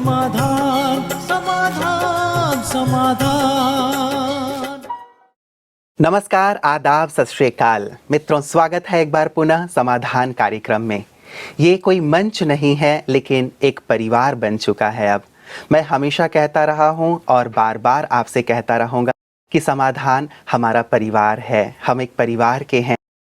समाधान समाधान समाधान। नमस्कार, आदाब, सत श्री अकाल। मित्रों, स्वागत है एक बार पुनः समाधान कार्यक्रम में। ये कोई मंच नहीं है, लेकिन एक परिवार बन चुका है। अब मैं हमेशा कहता रहा हूँ और बार बार आपसे कहता रहूँगा कि समाधान हमारा परिवार है। हम एक परिवार के हैं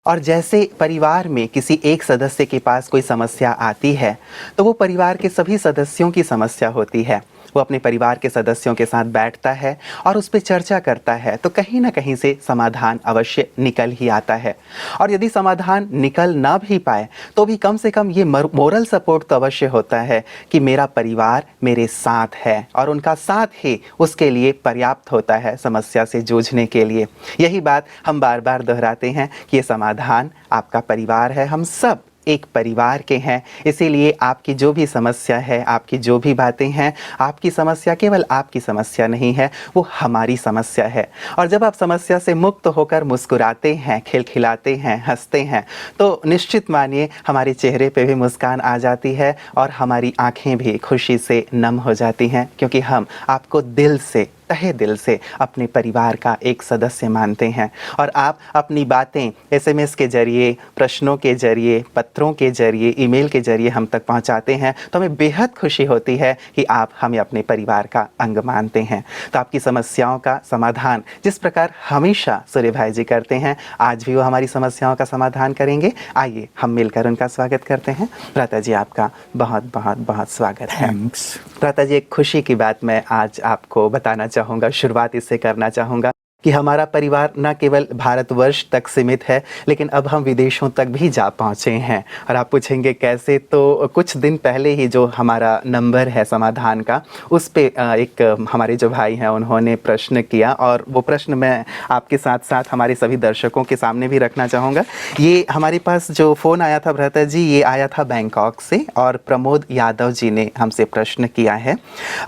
और जैसे परिवार में किसी एक सदस्य के पास कोई समस्या आती है तो वो परिवार के सभी सदस्यों की समस्या होती है। वो अपने परिवार के सदस्यों के साथ बैठता है और उस पर चर्चा करता है, तो कहीं ना कहीं से समाधान अवश्य निकल ही आता है। और यदि समाधान निकल ना भी पाए तो भी कम से कम ये मोरल सपोर्ट तो अवश्य होता है कि मेरा परिवार मेरे साथ है और उनका साथ ही उसके लिए पर्याप्त होता है समस्या से जूझने के लिए। यही बात हम बार बार दोहराते हैं कि ये समाधान आपका परिवार है। हम सब एक परिवार के हैं, इसीलिए आपकी जो भी समस्या है, आपकी जो भी बातें हैं, आपकी समस्या केवल आपकी समस्या नहीं है, वो हमारी समस्या है। और जब आप समस्या से मुक्त होकर मुस्कुराते हैं, खिलखिलाते हैं, हंसते हैं, तो निश्चित मानिए हमारे चेहरे पे भी मुस्कान आ जाती है और हमारी आंखें भी खुशी से नम हो जाती हैं, क्योंकि हम आपको दिल से, तहे दिल से अपने परिवार का एक सदस्य मानते हैं। और आप अपनी बातें SMS के जरिए, प्रश्नों के जरिए, पत्रों के जरिए, ईमेल के जरिए हम तक पहुंचाते हैं, तो हमें बेहद खुशी होती है कि आप हमें अपने परिवार का अंग मानते हैं। तो आपकी समस्याओं का समाधान जिस प्रकार हमेशा सूर्य भाई जी करते हैं, आज भी वो हमारी समस्याओं का समाधान करेंगे। आइए हम मिलकर उनका स्वागत करते हैं। भ्राता जी, आपका बहुत बहुत बहुत स्वागत है। भ्राता जी, एक खुशी की बात मैं आज आपको बताना चाहूँगा, शुरुआत इससे करना चाहूँगा कि हमारा परिवार न केवल भारतवर्ष तक सीमित है, लेकिन अब हम विदेशों तक भी जा पहुँचे हैं। और आप पूछेंगे कैसे, तो कुछ दिन पहले ही जो हमारा नंबर है समाधान का, उस पे एक हमारे जो भाई हैं उन्होंने प्रश्न किया, और वो प्रश्न मैं आपके साथ साथ हमारे सभी दर्शकों के सामने भी रखना चाहूँगा। ये हमारे पास जो फ़ोन आया था भ्राता जी, ये आया था बैंकॉक से, और प्रमोद यादव जी ने हमसे प्रश्न किया है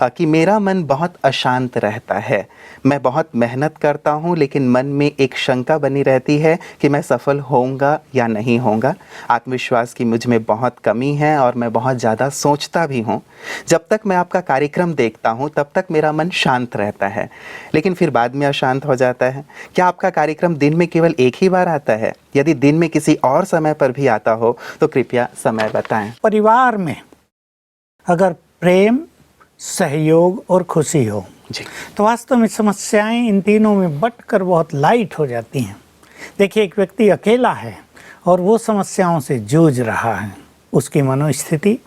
कि मेरा मन बहुत अशांत रहता है, मैं बहुत मेहनत करता हूँ, लेकिन मन में एक शंका बनी रहती है कि मैं सफल होऊंगा या नहीं होऊंगा। आत्मविश्वास की मुझ में बहुत कमी है और मैं बहुत ज़्यादा सोचता भी हूँ। जब तक मैं आपका कार्यक्रम देखता हूँ तब तक मेरा मन शांत रहता है, लेकिन फिर बाद में अशांत हो जाता है। क्या आपका कार्यक्रम दिन में केवल एक ही बार आता है? यदि दिन में किसी और समय पर भी आता हो तो कृपया समय बताएं। परिवार में अगर प्रेम, सहयोग और खुशी हो जी, तो वास्तव में समस्याएं इन तीनों में बंटकर बहुत लाइट हो जाती हैं। देखिए, एक व्यक्ति अकेला है और वो समस्याओं से जूझ रहा है, उसकी मनोस्थिति,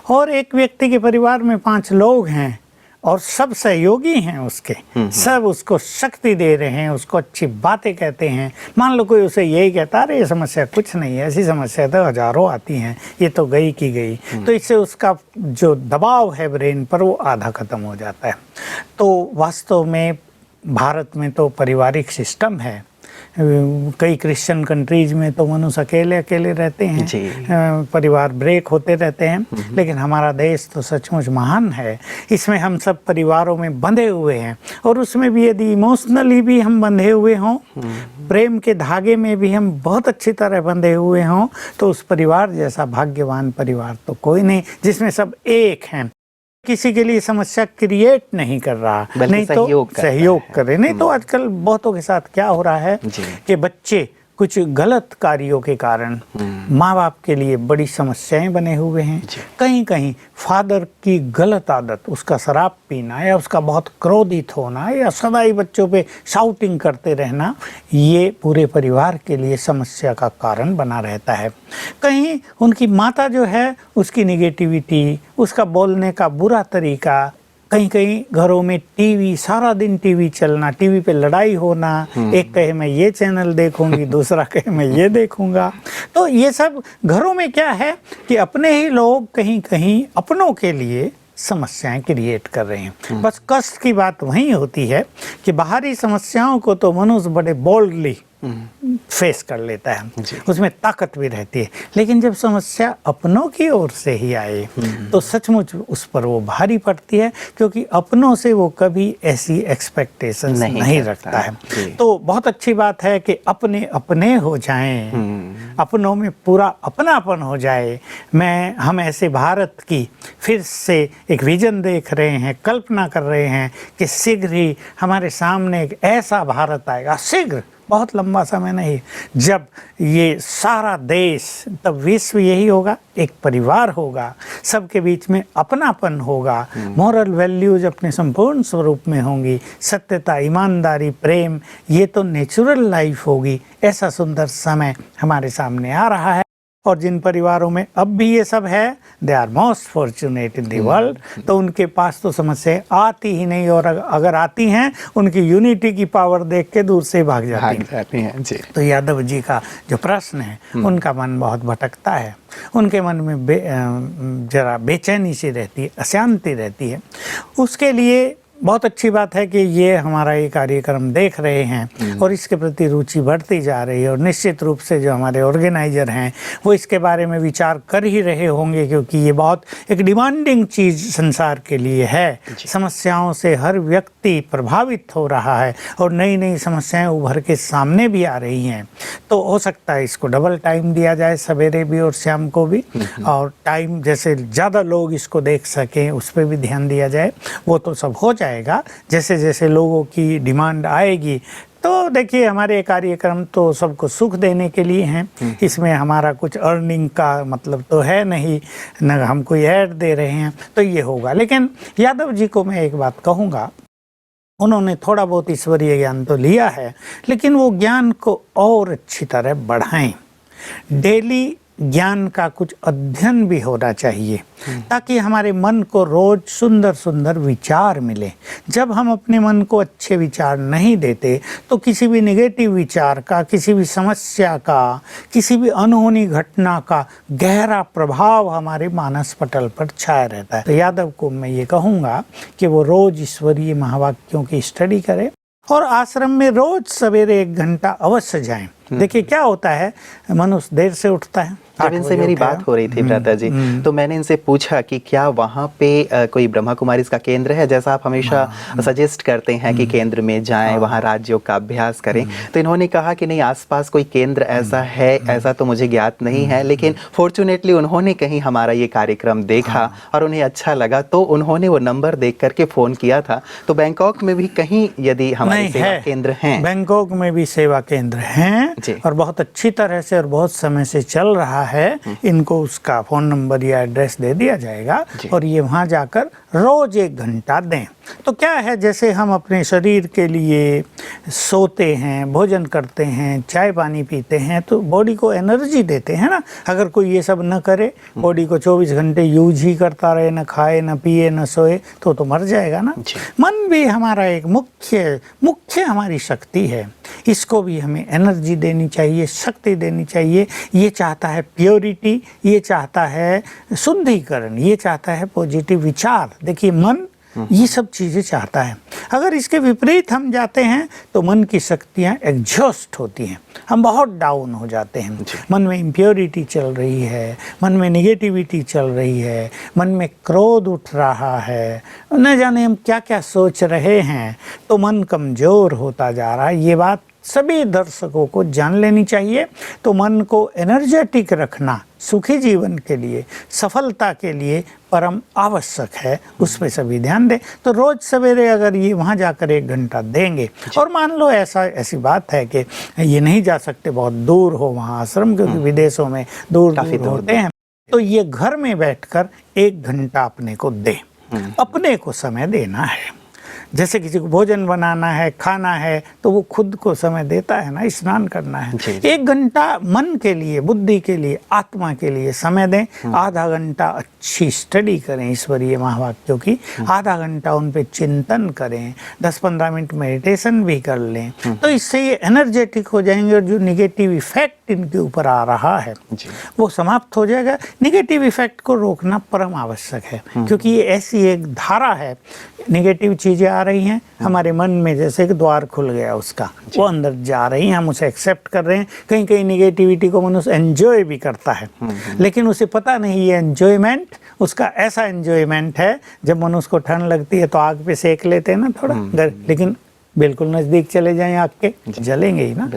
और एक व्यक्ति के परिवार में 5 लोग हैं और सब सहयोगी हैं उसके, सब उसको शक्ति दे रहे हैं, उसको अच्छी बातें कहते हैं। मान लो कोई उसे यही कहता, अरे ये समस्या कुछ नहीं है, ऐसी समस्या तो हजारों आती हैं, ये तो गई की गई, तो इससे उसका जो दबाव है ब्रेन पर वो आधा खत्म हो जाता है। तो वास्तव में भारत में तो पारिवारिक सिस्टम है। कई क्रिश्चियन कंट्रीज में तो मनुष्य अकेले अकेले रहते हैं, परिवार ब्रेक होते रहते हैं, लेकिन हमारा देश तो सचमुच महान है। इसमें हम सब परिवारों में बंधे हुए हैं, और उसमें भी यदि इमोशनली भी हम बंधे हुए हों, प्रेम के धागे में भी हम बहुत अच्छी तरह बंधे हुए हों, तो उस परिवार जैसा भाग्यवान परिवार तो कोई नहीं, जिसमें सब एक हैं। किसी के लिए समस्या क्रिएट नहीं कर रहा, नहीं तो सहयोग करे। नहीं तो आजकल बहुतों के साथ क्या हो रहा है कि बच्चे कुछ गलत कार्यों के कारण माँ बाप के लिए बड़ी समस्याएं बने हुए हैं। कहीं कहीं फादर की गलत आदत, उसका शराब पीना या उसका बहुत क्रोधित होना या सदाई बच्चों पे शाउटिंग करते रहना, ये पूरे परिवार के लिए समस्या का कारण बना रहता है। कहीं उनकी माता जो है, उसकी निगेटिविटी, उसका बोलने का बुरा तरीका, कहीं कहीं घरों में टीवी, सारा दिन टीवी चलना, टीवी पे लड़ाई होना, एक कहे मैं ये चैनल देखूंगी, दूसरा कहे मैं ये देखूंगा। तो ये सब घरों में क्या है कि अपने ही लोग कहीं कहीं अपनों के लिए समस्याएं क्रिएट कर रहे हैं। बस कष्ट की बात वहीं होती है कि बाहरी समस्याओं को तो मनुष्य बड़े बोल्डली फेस कर लेता है, उसमें ताकत भी रहती है। लेकिन जब समस्या अपनों की ओर से ही आए तो सचमुच उस पर वो भारी पड़ती है, क्योंकि अपनों से वो कभी ऐसी एक्सपेक्टेशन नहीं रखता है। तो बहुत अच्छी बात है कि अपने अपने हो जाएं, अपनों में पूरा अपनापन हो जाए। हम ऐसे भारत की फिर से एक विजन देख रहे हैं, कल्पना कर रहे हैं कि शीघ्र ही हमारे सामने एक ऐसा भारत आएगा, शीघ्र, बहुत लंबा समय नहीं, जब ये सारा देश, तब विश्व यही होगा, एक परिवार होगा, सबके बीच में अपनापन होगा, मॉरल वैल्यूज अपने संपूर्ण स्वरूप में होंगी, सत्यता, ईमानदारी, प्रेम, ये तो नेचुरल लाइफ होगी। ऐसा सुंदर समय हमारे सामने आ रहा है। और जिन परिवारों में अब भी ये सब है, they are most fortunate in the world. तो उनके पास तो समस्या आती ही नहीं, और अगर आती हैं उनकी यूनिटी की पावर देख के दूर से भाग जाती हैं जी। तो यादव जी का जो प्रश्न है, उनका मन बहुत भटकता है, उनके मन में जरा बेचैनी सी रहती है, अशांति रहती है। उसके लिए बहुत अच्छी बात है कि ये हमारा ये कार्यक्रम देख रहे हैं और इसके प्रति रुचि बढ़ती जा रही है। और निश्चित रूप से जो हमारे ऑर्गेनाइजर हैं वो इसके बारे में विचार कर ही रहे होंगे, क्योंकि ये बहुत एक डिमांडिंग चीज़ संसार के लिए है। समस्याओं से हर व्यक्ति प्रभावित हो रहा है और नई नई समस्याएं उभर के सामने भी आ रही हैं। तो हो सकता है इसको डबल टाइम दिया जाए, सवेरे भी और शाम को भी, और टाइम जैसे ज़्यादा लोग इसको देख सकें उस पर भी ध्यान दिया जाए। वो तो सब हो जाएगा जैसे जैसे लोगों की डिमांड आएगी। तो देखिए, हमारे कार्यक्रम तो सबको सुख देने के लिए हैं, इसमें हमारा कुछ अर्निंग का मतलब तो है नहीं, न हम कोई ऐड दे रहे हैं, तो ये होगा। लेकिन यादव जी को मैं एक बात कहूँगा, उन्होंने थोड़ा बहुत ईश्वरीय ज्ञान तो लिया है, लेकिन वो ज्ञान को और अच्छी तरह बढ़ाएं। डेली ज्ञान का कुछ अध्ययन भी होना चाहिए, ताकि हमारे मन को रोज सुंदर सुंदर विचार मिले। जब हम अपने मन को अच्छे विचार नहीं देते तो किसी भी नेगेटिव विचार का, किसी भी समस्या का, किसी भी अनहोनी घटना का गहरा प्रभाव हमारे मानस पटल पर छाया रहता है। तो यादव को मैं ये कहूँगा कि वो रोज ईश्वरीय महावाक्यों की स्टडी करें और आश्रम में रोज सवेरे 1 घंटा अवश्य जाएं। देखिए क्या होता है, मनुष्य देर से उठता है। जब इनसे मेरी बात हो रही थी भ्राता जी, तो मैंने इनसे पूछा कि क्या वहाँ पे कोई ब्रह्मा कुमारी का केंद्र है, जैसा आप हमेशा सजेस्ट करते हैं कि केंद्र में जाएं, वहाँ राजयोग का अभ्यास करें। तो इन्होंने कहा कि नहीं, आसपास कोई केंद्र ऐसा है, ऐसा तो मुझे ज्ञात नहीं है, लेकिन फॉर्चुनेटली उन्होंने कहीं हमारा ये कार्यक्रम देखा और उन्हें अच्छा लगा, तो उन्होंने वो नंबर देख करके फ़ोन किया था। तो बैंकॉक में भी कहीं यदि हमारे सेवा केंद्र हैं? बैंकॉक में भी सेवा केंद्र हैं और बहुत अच्छी तरह से और बहुत समय से चल रहा है। इनको उसका फ़ोन नंबर या एड्रेस दे दिया जाएगा और ये वहाँ जाकर रोज 1 घंटा दें। तो क्या है, जैसे हम अपने शरीर के लिए सोते हैं, भोजन करते हैं, चाय पानी पीते हैं, तो बॉडी को एनर्जी देते हैं ना। अगर कोई ये सब न करे, बॉडी को 24 घंटे यूज ही करता रहे, न खाए, न पिए, न सोए, तो मर जाएगा ना। मन भी हमारा एक मुख्य हमारी शक्ति है, इसको भी हमें एनर्जी देनी चाहिए, शक्ति देनी चाहिए। ये चाहता है प्योरिटी, ये चाहता है शुद्धिकरण, ये चाहता है पॉजिटिव विचार। देखिए, मन ये सब चीज़ें चाहता है। अगर इसके विपरीत हम जाते हैं तो मन की शक्तियाँ एग्जॉस्ट होती हैं, हम बहुत डाउन हो जाते हैं। मन में इम्प्योरिटी चल रही है, मन में निगेटिविटी चल रही है, मन में क्रोध उठ रहा है, न जाने हम क्या क्या सोच रहे हैं, तो मन कमज़ोर होता जा रहा है। ये बात सभी दर्शकों को जान लेनी चाहिए। तो मन को एनर्जेटिक रखना सुखी जीवन के लिए, सफलता के लिए परम आवश्यक है, उस पर सभी ध्यान दें। तो रोज सवेरे अगर ये वहाँ जाकर 1 घंटा देंगे, और मान लो ऐसी बात है कि ये नहीं जा सकते, बहुत दूर हो वहाँ आश्रम, क्योंकि विदेशों में दूर होते हैं, तो ये घर में बैठकर 1 घंटा अपने को दें। अपने को समय देना है। जैसे किसी को भोजन बनाना है, खाना है, तो वो खुद को समय देता है ना, स्नान करना है। 1 घंटा मन के लिए, बुद्धि के लिए, आत्मा के लिए समय दें। आधा घंटा अच्छी स्टडी करें ईश्वरीय महावाक्यों की, आधा घंटा उन पे चिंतन करें, 10-15 मिनट मेडिटेशन भी कर लें। तो इससे ये एनर्जेटिक हो जाएंगे और जो निगेटिव इफेक्ट इनके ऊपर आ रहा है वो समाप्त हो जाएगा। निगेटिव इफेक्ट को रोकना परम आवश्यक है, क्योंकि ये ऐसी एक धारा है, निगेटिव चीज़ें आ आ रही हैं, हमारे मन में जैसे कि द्वार खुल गया उसका, वो अंदर जा रही हैं, हम उसे एक्सेप्ट कर रहे हैं। कहीं कहीं निगेटिविटी को मनुष्य एंजॉय भी करता है, लेकिन उसे पता नहीं ये एंजॉयमेंट उसका ऐसा एंजॉयमेंट है, जब मनुष्य को ठंड लगती है तो आग पे सेक लेते हैं ना थोड़ा, लेकिन बिल्कुल नज़दीक चले जाएं आग के, जलेंगे ही ना।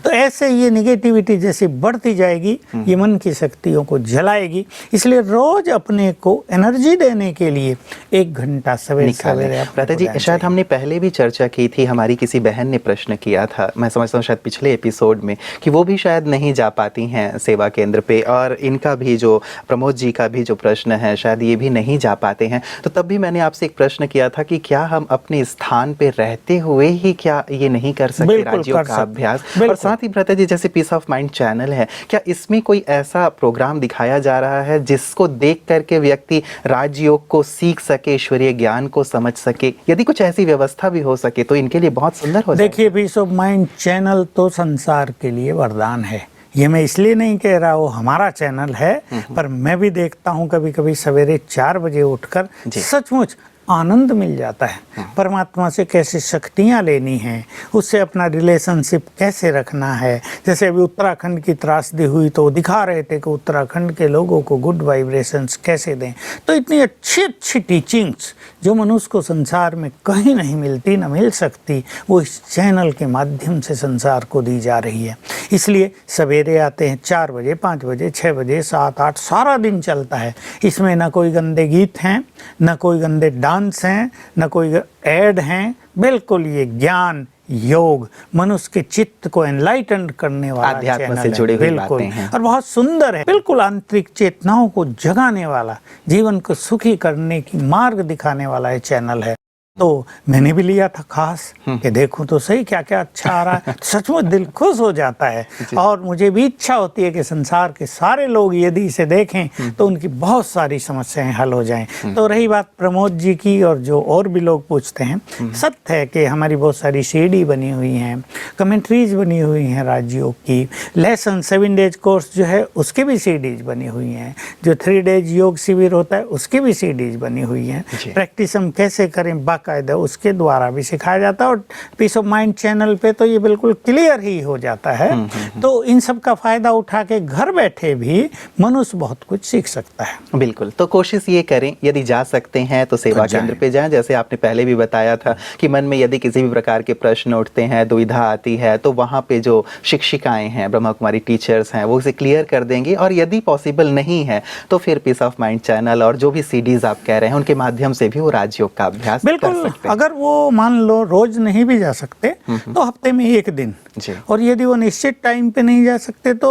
तो ऐसे ये निगेटिविटी जैसे बढ़ती जाएगी, ये मन की शक्तियों को जलाएगी। इसलिए रोज अपने को एनर्जी देने के लिए 1 घंटा सवेरे सवेरे। भ्राता जी, शायद हमने पहले भी चर्चा की थी, हमारी किसी बहन ने प्रश्न किया था, मैं समझता हूँ शायद पिछले एपिसोड में, कि वो भी शायद नहीं जा पाती हैं सेवा केंद्र पे, और इनका भी जो प्रमोद जी का भी जो प्रश्न है शायद ये भी नहीं जा पाते हैं। तो तब भी मैंने आपसे एक प्रश्न किया था कि क्या हम अपने स्थान पे रहते हुए ही क्या ये नहीं कर सकते राजयोग का अभ्यास? और साथ ही भ्राता जी, जैसे पीस ऑफ माइंड चैनल है, क्या इसमें कोई ऐसा प्रोग्राम दिखाया जा रहा है जिसको देख करके व्यक्ति राजयोग को सीख सके, ईश्वरीय ज्ञान को समझ सके? यदि कुछ ऐसी व्यवस्था भी हो सके तो इनके लिए बहुत सुंदर हो जाए। देखिए, पीस ऑफ माइंड चैनल तो संसार के लिए वरदान है। ये मैं इसलिए नहीं कह रहा वो हमारा चैनल है, पर मैं भी देखता हूँ कभी कभी सवेरे 4 बजे उठकर, सचमुच आनंद मिल जाता है। परमात्मा से कैसे शक्तियाँ लेनी हैं, उससे अपना रिलेशनशिप कैसे रखना है। जैसे अभी उत्तराखंड की त्रासदी हुई तो दिखा रहे थे कि उत्तराखंड के लोगों को गुड वाइब्रेशंस कैसे दें। तो इतनी अच्छी अच्छी टीचिंग्स जो मनुष्य को संसार में कहीं नहीं मिलती, न मिल सकती, वो इस चैनल के माध्यम से संसार को दी जा रही है। इसलिए सवेरे आते हैं 4 बजे, 5 बजे, 6 बजे, 7, 8, सारा दिन चलता है। इसमें ना कोई गंदे गीत हैं, ना कोई गंदे डांस हैं, न कोई ऐड हैं। बिल्कुल ये ज्ञान, योग, मनुष्य के चित्त को एनलाइटन करने वाला अध्यात्म से जुड़े हुए बातें हैं और बहुत सुंदर है। बिल्कुल आंतरिक चेतनाओं को जगाने वाला, जीवन को सुखी करने की मार्ग दिखाने वाला ये चैनल है। तो मैंने भी लिया था खास कि देखूं तो सही क्या क्या अच्छा आ रहा है। सचमुच दिल खुश हो जाता है, और मुझे भी इच्छा होती है कि संसार के सारे लोग यदि इसे देखें तो उनकी बहुत सारी समस्याएं हल हो जाएं। तो रही बात प्रमोद जी की, और जो और भी लोग पूछते हैं, सत्य है कि हमारी बहुत सारी सीडी बनी हुई हैं, कमेंट्रीज बनी हुई हैं राजयोग की, लेसन 7 डेज कोर्स जो है उसके भी सीडीज बनी हुई हैं, जो 3 डेज योग शिविर होता है उसके भी सीडीज बनी हुई हैं, प्रैक्टिस हम कैसे करें बाकायदा उसके द्वारा भी सिखाया जाता है। और पीस ऑफ माइंड चैनल पे तो ये बिल्कुल क्लियर ही हो जाता है। तो इन सब का फायदा उठा के घर बैठे भी मनुष्य बहुत कुछ सीख सकता है। बिल्कुल, तो कोशिश ये करें, यदि जा सकते हैं तो सेवा केंद्र पे जाएं। जैसे आपने पहले भी बताया था कि मन में यदि किसी भी प्रकार के प्रश्न उठते हैं, दुविधा आती है, तो वहाँ पे जो शिक्षिकाएं हैं, ब्रह्मा कुमारी टीचर्स हैं, वो उसे क्लियर कर देंगे। और यदि पॉसिबल नहीं है तो फिर पीस ऑफ माइंड चैनल और जो भी सीडीज आप कह रहे हैं उनके माध्यम से भी वो राजयोग का अभ्यास कर सकते हैं। अगर वो मान लो रोज नहीं भी जा सकते तो हफ्ते में 1 दिन, और यदि वो निश्चित टाइम पे नहीं जा सकते तो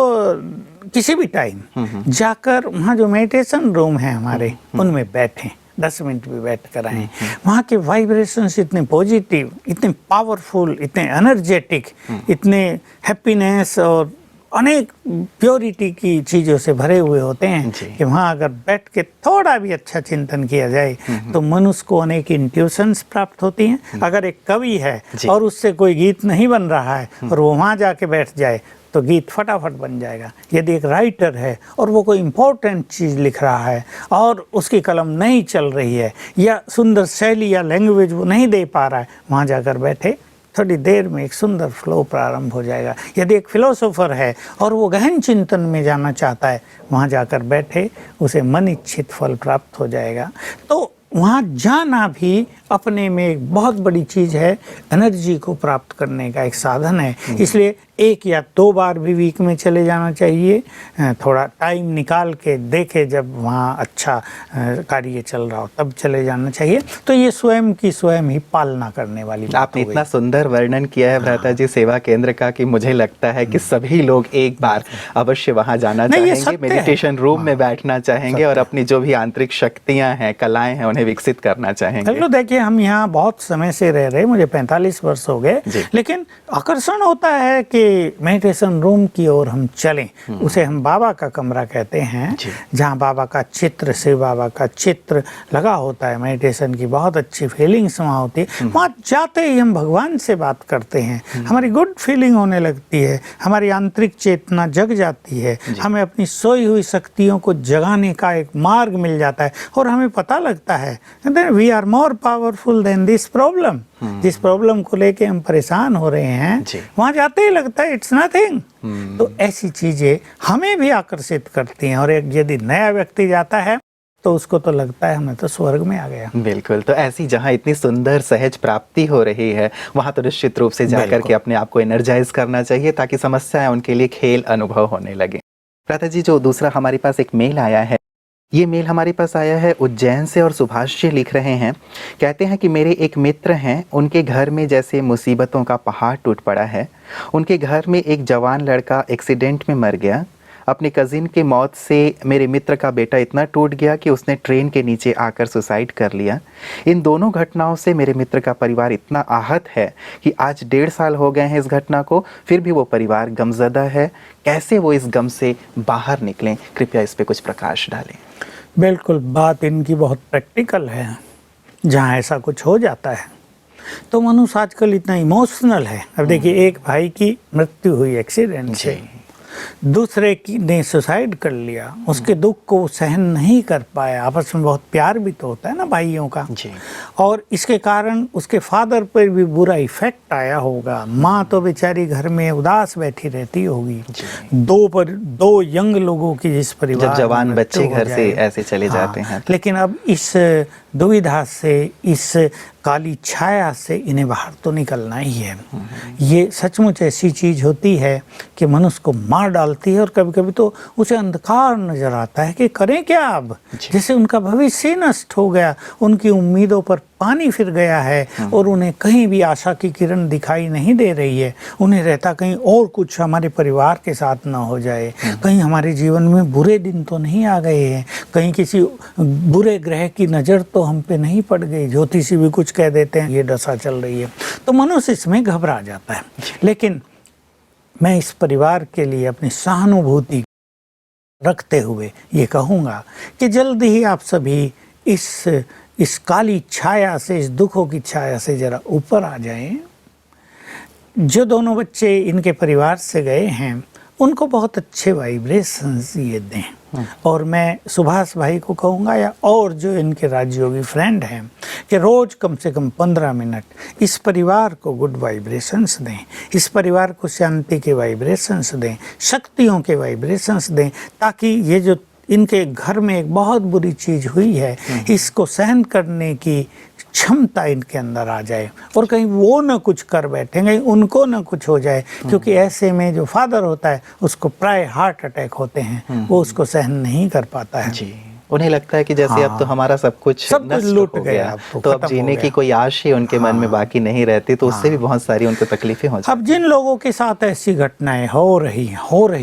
किसी भी टाइम जाकर वहाँ जो मेडिटेशन रूम है हमारे, उनमें बैठें, 10 मिनट भी बैठ कर आएँ। वहाँ के वाइब्रेशंस इतने पॉजिटिव, इतने पावरफुल, इतने एनर्जेटिक, इतने हैप्पीनेस और अनेक प्योरिटी की चीज़ों से भरे हुए होते हैं कि वहाँ अगर बैठ के थोड़ा भी अच्छा चिंतन किया जाए तो मनुष्य को अनेक इंट्यूशंस प्राप्त होती हैं। अगर एक कवि है और उससे कोई गीत नहीं बन रहा है और वो वहाँ जाके बैठ जाए तो गीत फटाफट बन जाएगा। यदि एक राइटर है और वो कोई इम्पोर्टेंट चीज़ लिख रहा है और उसकी कलम नहीं चल रही है, या सुंदर शैली या लैंग्वेज वो नहीं दे पा रहा है, वहाँ जाकर बैठे, थोड़ी देर में एक सुंदर फ्लो प्रारंभ हो जाएगा। यदि एक फिलोसोफर है और वो गहन चिंतन में जाना चाहता है, वहाँ जाकर बैठे, उसे मन इच्छित फल प्राप्त हो जाएगा। तो वहाँ जाना भी अपने में एक बहुत बड़ी चीज़ है, एनर्जी को प्राप्त करने का एक साधन है। इसलिए 1 या 2 बार भी वीक में चले जाना चाहिए। थोड़ा टाइम निकाल के देखे, जब वहाँ अच्छा कार्य चल रहा हो तब चले जाना चाहिए। तो ये स्वयं की स्वयं ही पालना करने वाली बात। आपने इतना सुंदर वर्णन किया है भ्राता जी सेवा केंद्र का कि मुझे लगता है कि सभी लोग एक बार अवश्य वहाँ जाना चाहेंगे, मेडिटेशन रूम में बैठना चाहेंगे और अपनी जो भी आंतरिक शक्तियाँ हैं, कलाएँ हैं, उन्हें विकसित करना चाहेंगे। देखिए, हम यहाँ बहुत समय से रह रहे, मुझे 45 वर्ष हो गए, लेकिन आकर्षण होता है कि मेडिटेशन रूम की ओर हम चलें। उसे हम बाबा का कमरा कहते हैं, जहाँ बाबा का चित्र, शिव बाबा का चित्र लगा होता है। मेडिटेशन की बहुत अच्छी फीलिंग्स वहाँ होती है। वहाँ जाते ही हम भगवान से बात करते हैं, हमारी गुड फीलिंग होने लगती है, हमारी आंतरिक चेतना जग जाती है, हमें अपनी सोई हुई शक्तियों को जगाने का एक मार्ग मिल जाता है और हमें पता लगता है we are more powerful powerful than this problem. जिस प्रॉब्लम को लेके हम परेशान हो रहे हैं वहां जाते ही लगता है इट्स नथिंग। तो ऐसी चीजें हमें भी आकर्षित करती हैं, और एक यदि नया व्यक्ति जाता है तो उसको तो लगता है हमें तो स्वर्ग में आ गया। बिल्कुल। तो ऐसी जहाँ इतनी सुंदर सहज प्राप्ति हो रही है वहाँ तो निश्चित रूप से जाकर के अपने आप को एनर्जाइज करना चाहिए ताकि समस्याएं उनके लिए खेल अनुभव होने लगे। प्रातः जी, जो दूसरा हमारे पास एक मेल आया है, ये मेल हमारे पास आया है उज्जैन से और सुभाष जी लिख रहे हैं। कहते हैं कि मेरे एक मित्र हैं, उनके घर में जैसे मुसीबतों का पहाड़ टूट पड़ा है। उनके घर में एक जवान लड़का एक्सीडेंट में मर गया। अपने कजिन के मौत से मेरे मित्र का बेटा इतना टूट गया कि उसने ट्रेन के नीचे आकर सुसाइड कर लिया। इन दोनों घटनाओं से मेरे मित्र का परिवार इतना आहत है कि आज 1.5 साल हो गए हैं इस घटना को, फिर भी वो परिवार गमज़दा है। कैसे वो इस गम से बाहर निकलें? कृपया इस पे कुछ प्रकाश डालें। बिल्कुल, बात इनकी बहुत प्रैक्टिकल है। जहाँ ऐसा कुछ हो जाता है तो मनुष्य आजकल इतना इमोशनल है। अब देखिए, एक भाई की मृत्यु हुई एक्सीडेंट से, दूसरे की ने सुसाइड कर लिया। उसके दुख को सहन नहीं कर पाया। आपस में बहुत प्यार भी तो होता है ना भाइयों का, और इसके कारण उसके फादर पर भी बुरा इफेक्ट आया होगा। माँ तो बेचारी घर में उदास बैठी रहती होगी। दो यंग लोगों की जिस परिवार, जब जवान बच्चे घर से ऐसे चले जाते हैं। लेकिन अब इस दुविधा से, इस काली छाया से इन्हें बाहर तो निकलना ही है। ये सचमुच ऐसी चीज होती है कि मनुष्य को मार डालती है, और कभी कभी तो उसे अंधकार नजर आता है कि करें क्या अब। जैसे उनका भविष्य नष्ट हो गया, उनकी उम्मीदों पर पानी फिर गया है, और उन्हें कहीं भी आशा की किरण दिखाई नहीं दे रही है। उन्हें रहता कहीं और कुछ हमारे परिवार के साथ ना हो जाए, कहीं हमारे जीवन में बुरे दिन तो नहीं आ गए हैं, कहीं किसी बुरे ग्रह की नज़र तो हम पे नहीं पड़ गई। ज्योतिषी भी कुछ कह देते हैं ये दशा चल रही है, तो मनुष्य इसमें घबरा जाता है। लेकिन मैं इस परिवार के लिए अपनी सहानुभूति रखते हुए ये कहूँगा कि जल्द ही आप सभी इस काली छाया से, इस दुखों की छाया से जरा ऊपर आ जाएं। जो दोनों बच्चे इनके परिवार से गए हैं उनको बहुत अच्छे वाइब्रेशंस ये दें, और मैं सुभाष भाई को कहूँगा या और जो इनके राजयोगी फ्रेंड हैं कि रोज़ कम से कम 15 मिनट इस परिवार को गुड वाइब्रेशंस दें, इस परिवार को शांति के वाइब्रेशंस दें, शक्तियों के वाइब्रेशंस दें, ताकि ये जो इनके घर में एक बहुत बुरी चीज़ हुई है इसको सहन करने की क्षमता इनके अंदर आ जाए, और कहीं वो न कुछ कर बैठे, कहीं उनको न कुछ हो जाए। क्योंकि ऐसे में जो फादर होता है उसको प्राय हार्ट अटैक होते हैं, वो उसको सहन नहीं कर पाता है। उन्हें लगता है कि जैसे अब तो हमारा सब कुछ लूट गया, तो अब जीने की कोई आश ही उनके मन में बाकी नहीं रहती, तो उससे भी बहुत सारी उनको तकलीफें हो जाती। अब जिन लोगों के साथ ऐसी घटनाएं हो रही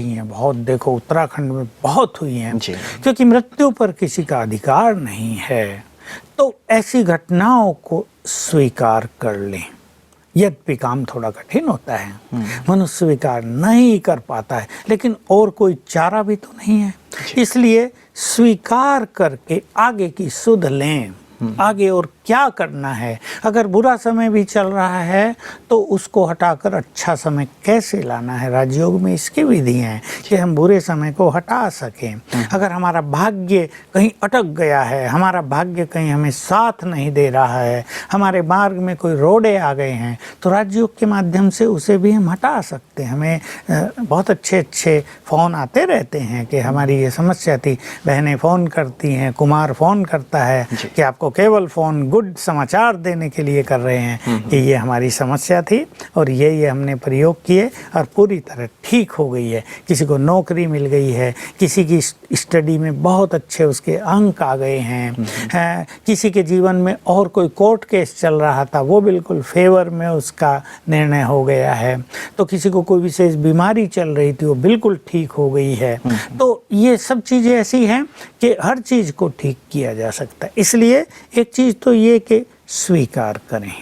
हैं बहुत, देखो उत्तराखंड में बहुत हुई हैं, क्योंकि मृत्यु पर किसी का अधिकार नहीं है, तो ऐसी घटनाओं को स्वीकार कर लें। यद्यपि काम थोड़ा कठिन होता है, मनुष्य स्वीकार नहीं कर पाता है, लेकिन और कोई चारा भी तो नहीं है। इसलिए स्वीकार करके आगे की सुध लें। आगे और क्या करना है, अगर बुरा समय भी चल रहा है तो उसको हटाकर अच्छा समय कैसे लाना है। राजयोग में इसकी विधि है कि हम बुरे समय को हटा सकें। अगर हमारा भाग्य कहीं अटक गया है, हमारा भाग्य कहीं हमें साथ नहीं दे रहा है, हमारे मार्ग में कोई रोड़े आ गए हैं, तो राजयोग के माध्यम से उसे भी हम हटा सकते हैं। हमें बहुत अच्छे अच्छे फ़ोन आते रहते हैं कि हमारी ये समस्या थी, बहनें फ़ोन करती हैं, कुमार फ़ोन करता है कि आपको केवल फ़ोन गुड समाचार देने के लिए कर रहे हैं कि ये हमारी समस्या थी और ये हमने प्रयोग किए और पूरी तरह ठीक हो गई है। किसी को नौकरी मिल गई है, किसी की स्टडी में बहुत अच्छे उसके अंक आ गए हैं, किसी के जीवन में और कोई कोर्ट केस चल रहा था वो बिल्कुल फेवर में उसका निर्णय हो गया है, तो किसी को कोई विशेष बीमारी चल रही थी वो बिल्कुल ठीक हो गई है। तो ये सब चीज़ें ऐसी हैं कि हर चीज़ को ठीक किया जा सकता है। इसलिए एक चीज़ तो ये कि स्वीकार करें,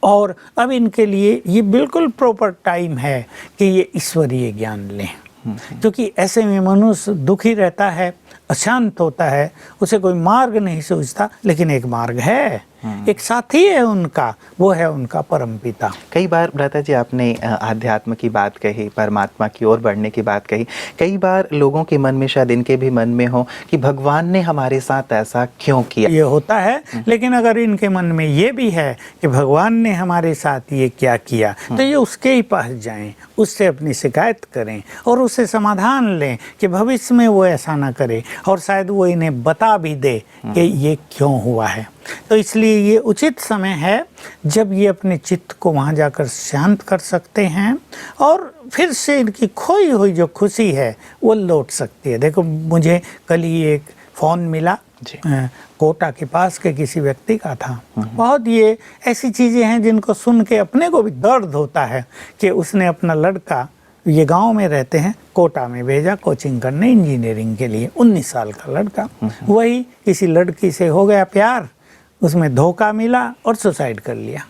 और अब इनके लिए ये बिल्कुल प्रॉपर टाइम है कि ये ईश्वरीय ज्ञान लें, क्योंकि ऐसे में मनुष्य दुखी रहता है, अशांत होता है, उसे कोई मार्ग नहीं सूझता, लेकिन एक मार्ग है, एक साथी है उनका, वो है उनका परमपिता। कई बार भ्राता जी आपने आध्यात्म की बात कही, परमात्मा की ओर बढ़ने की बात कही। कई बार लोगों के मन में, शायद इनके भी मन में हो कि भगवान ने हमारे साथ ऐसा क्यों किया। ये होता है, लेकिन अगर इनके मन में ये भी है कि भगवान ने हमारे साथ ये क्या किया, तो ये उसके ही पास जाएं, उससे अपनी शिकायत करें और उससे समाधान लें कि भविष्य में वो ऐसा ना करे, और शायद वो इन्हें बता भी दे कि ये क्यों हुआ है। तो इसलिए ये उचित समय है जब ये अपने चित्त को वहाँ जाकर शांत कर सकते हैं और फिर से इनकी खोई हुई जो खुशी है वो लौट सकती है। देखो, मुझे कल ही एक फ़ोन मिला, कोटा के पास के किसी व्यक्ति का था। बहुत ये ऐसी चीज़ें हैं जिनको सुन के अपने को भी दर्द होता है कि उसने अपना लड़का, ये गांव में रहते हैं, कोटा में भेजा कोचिंग करने इंजीनियरिंग के लिए। 19 साल का लड़का, वही किसी लड़की से हो गया प्यार, उसमें धोखा मिला और सुसाइड कर लिया।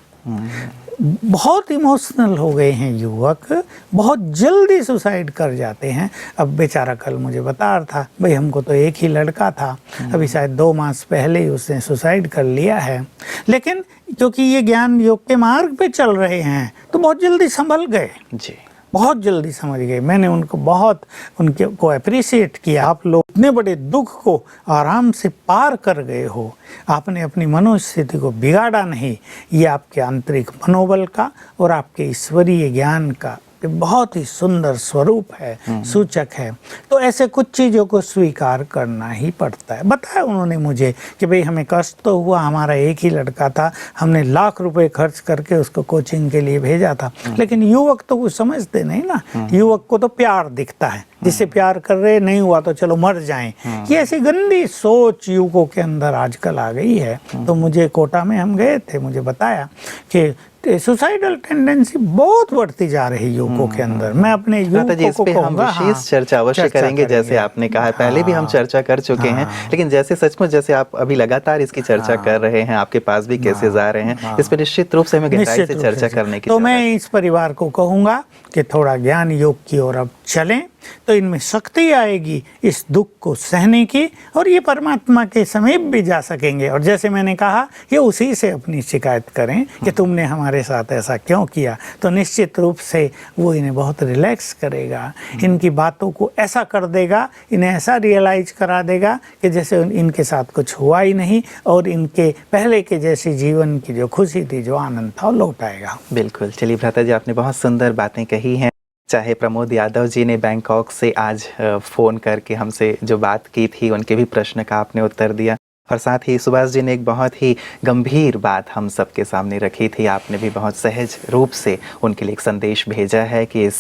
बहुत इमोशनल हो गए हैं युवक, बहुत जल्दी सुसाइड कर जाते हैं। अब बेचारा कल मुझे बता रहा था, भाई हमको तो एक ही लड़का था, अभी शायद 2 मास पहले ही उसने सुसाइड कर लिया है। लेकिन क्योंकि ये ज्ञान योग के मार्ग पे चल रहे हैं तो बहुत जल्दी संभल गए जी, बहुत जल्दी समझ गए। मैंने उनको बहुत उनके को अप्रिशिएट किया। आप लोग इतने बड़े दुख को आराम से पार कर गए हो, आपने अपनी मनोस्थिति को बिगाड़ा नहीं। ये आपके आंतरिक मनोबल का और आपके ईश्वरीय ज्ञान का बहुत ही सुंदर स्वरूप है, सूचक है। तो ऐसे कुछ चीज़ों को स्वीकार करना ही पड़ता है। बताया उन्होंने मुझे कि भाई हमें कष्ट तो हुआ, हमारा एक ही लड़का था, हमने लाख रुपए खर्च करके उसको कोचिंग के लिए भेजा था। लेकिन युवक तो कुछ समझते नहीं ना, युवक को तो प्यार दिखता है, जिससे प्यार कर रहे, नहीं हुआ तो चलो मर जाएं। ये ऐसी गंदी सोच युवकों के अंदर आजकल आ गई है। तो मुझे कोटा में हम गए थे, मुझे बताया कि सुसाइडल टेंडेंसी बहुत बढ़ती जा रही है युवकों के अंदर। मैं अपने युवकों को कहूँगा, हम विशेष चर्चा अवश्य करेंगे, जैसे आपने कहा पहले भी हम चर्चा कर चुके हैं, लेकिन जैसे सचमुच जैसे आप अभी लगातार इसकी चर्चा कर रहे हैं, आपके पास भी केसेस आ रहे हैं, इस पर निश्चित रूप से हमें गहराई से चर्चा करने की। तो मैं इस परिवार को कहूँगा कि थोड़ा ज्ञान योग की ओर अब चलें, तो इनमें शक्ति आएगी इस दुख को सहने की, और ये परमात्मा के समीप भी जा सकेंगे। और जैसे मैंने कहा, ये उसी से अपनी शिकायत करें कि तुमने हमारे साथ ऐसा क्यों किया, तो निश्चित रूप से वो इन्हें बहुत रिलैक्स करेगा, इनकी बातों को ऐसा कर देगा, इन्हें ऐसा रियलाइज करा देगा कि जैसे इनके साथ कुछ हुआ ही नहीं, और इनके पहले के जैसे जीवन की जो खुशी थी, जो आनंद था, वो लौट आएगा। बिल्कुल। चलिए भ्राता जी, आपने बहुत सुंदर बातें कही हैं। चाहे प्रमोद यादव जी ने बैंकॉक से आज फ़ोन करके हमसे जो बात की थी, उनके भी प्रश्न का आपने उत्तर दिया, और साथ ही सुभाष जी ने एक बहुत ही गंभीर बात हम सबके सामने रखी थी। आपने भी बहुत सहज रूप से उनके लिए एक संदेश भेजा है कि इस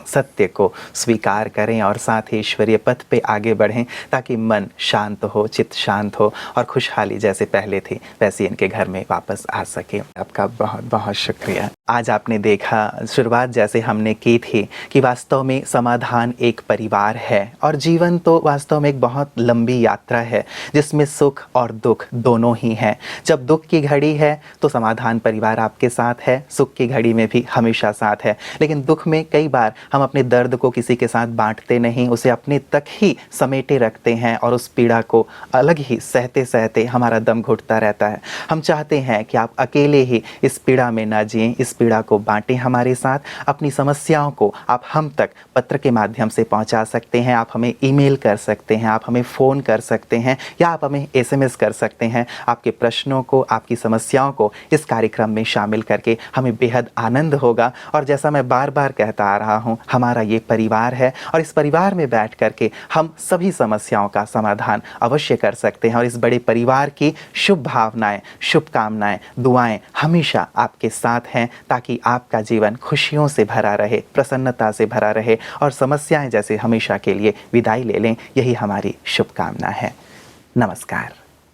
सत्य को स्वीकार करें और साथ ही ईश्वरीय पथ पे आगे बढ़ें, ताकि मन शांत हो, चित्त शांत हो और खुशहाली जैसे पहले थी वैसी इनके घर में वापस आ सके। आपका बहुत बहुत शुक्रिया। आज आपने देखा, शुरुआत जैसे हमने की थी कि वास्तव में समाधान एक परिवार है, और जीवन तो वास्तव में एक बहुत लंबी यात्रा है जिसमें सुख और दुख दोनों ही हैं। जब दुख की घड़ी है तो समाधान परिवार आपके साथ है, सुख की घड़ी में भी हमेशा साथ है। लेकिन दुख में कई बार हम अपने दर्द को किसी के साथ बांटते नहीं, उसे अपने तक ही समेटे रखते हैं और उस पीड़ा को अलग ही सहते सहते हमारा दम घुटता रहता है। हम चाहते हैं कि आप अकेले ही इस पीड़ा में ना जिएं, इस पीड़ा को बांटें हमारे साथ। अपनी समस्याओं को आप हम तक पत्र के माध्यम से पहुंचा सकते हैं, आप हमें ईमेल कर सकते हैं, आप हमें फ़ोन कर सकते हैं, या आप हमें SMS कर सकते हैं। आपके प्रश्नों को, आपकी समस्याओं को इस कार्यक्रम में शामिल करके हमें बेहद आनंद होगा। और जैसा मैं बार बार कहता आ रहा हूं, हमारा ये परिवार है, और इस परिवार में बैठ करके हम सभी समस्याओं का समाधान अवश्य कर सकते हैं। और इस बड़े परिवार की शुभ भावनाएं, शुभकामनाएं, दुआएं हमेशा आपके साथ हैं, ताकि आपका जीवन खुशियों से भरा रहे, प्रसन्नता से भरा रहे, और समस्याएं जैसे हमेशा के लिए विदाई ले लें। यही हमारी शुभकामना है। नमस्कार।